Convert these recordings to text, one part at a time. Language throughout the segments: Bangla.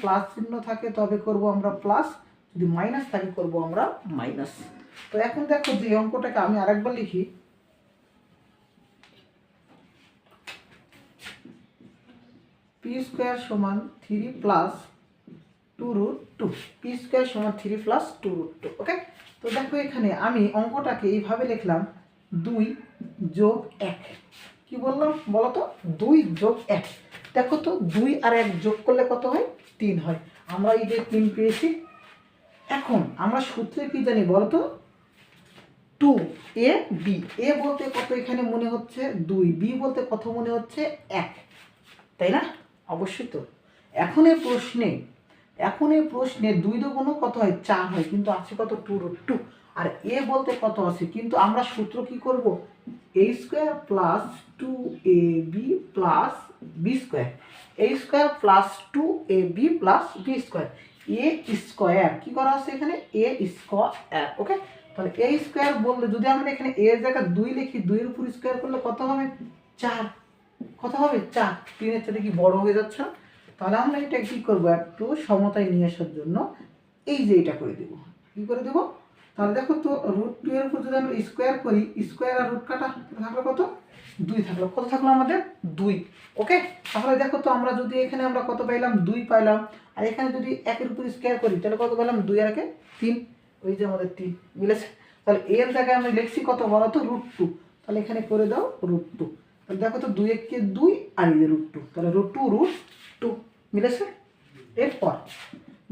প্লাস চিহ্ন থাকে তবে করব আমরা প্লাস, যদি মাইনাস থাকে করব আমরা মাইনাস। তো এখন দেখো যে অঙ্কটাকে আমি আরেকবার লিখি, পি স্কোয়ার সমান 3 প্লাস 2√2, পি স্কোয়ার সমান 3 প্লাস 2√2। ওকে, তো দেখো এখানে আমি অঙ্কটাকে এইভাবে লিখলাম 2 যোগ 1। কি বললাম বলো তো, 2 যোগ 1। দেখো তো 2 আর 1 যোগ করলে কত হয়, 3 হয়। আমরা এই যে 3 পেয়েছি। এখন আমরা সূত্রে কি জানি বলো তো, 2ab, এ বলতে কত এখানে মনে হচ্ছে 2, বি বলতে কত মনে হচ্ছে 1, তাই না? অবশ্যই। তো এখন এই প্রশ্নে 2 দুগুণ কত হয়, 4 হয়, কিন্তু আছে কত 2√2। আর এ বলতে কত আছে, কিন্তু আমরা সূত্র কি করব, a square plus 2ab plus B square, a square plus 2ab plus B square, A square কি করা আছে এখানে, এ স্কোয়ার। ওকে, তাহলে এ স্কোয়ার বললে যদি আমরা এখানে এর জায়গায় 2 লিখি, 2 এর উপর স্কোয়ার করলে কত হবে, 4। কত হবে, 4। 3 এর চাইতে কি বড় হয়ে যাচ্ছে? তাহলে আমরা এটা কি করব, একটু সমতায় নিয়ে আসার জন্য এই যে এটা করে দেব। কি করে দেব, তাহলে দেখো তো √2 এর উপর যদি আমরা স্কোয়ার করি, স্কোয়ার আর রুট কাটা থাকলো কত, 2 থাকলো। কত থাকলো আমাদের, 2। ওকে, তাহলে দেখো তো আমরা যদি এখানে আমরা কত পাইলাম, 2 পাইলাম। আর এখানে যদি 1 এর উপর স্কোয়ার করি তাহলে কত পেলাম, 2 আর 1 3, ওই যে আমাদের 3 মিলেছে। তাহলে এর জায়গায় আমরা লিখছি কত বলো তো, √2। তাহলে এখানে করে দাও √2। তাহলে দেখো তো 2 1 কে 2 আর এই যে √2, তাহলে √2 মিলেছে। এরপর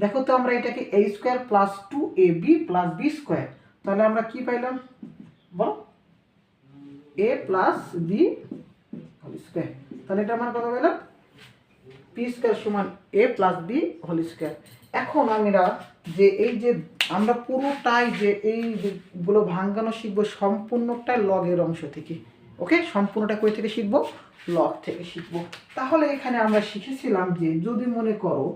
দেখো তো আমরা এটাকে a square plus 2ab plus B square, তাহলে আমরা কি পাইলাম বল, a plus B whole square. তাহলে এটা আমরা কত পেলাম, পি স্কোয়ার সমান a plus B whole square. এখন আমরা যে এই যে আমরা পুরোটাই যে এইগুলো ভাঙানো শিখবো সম্পূর্ণটাই লগের অংশ থেকে। ওকে, সম্পূর্ণটা কই থেকে শিখবো, লগ থেকে শিখবো। তাহলে এখানে আমরা শিখেছিলাম যে যদি মনে করো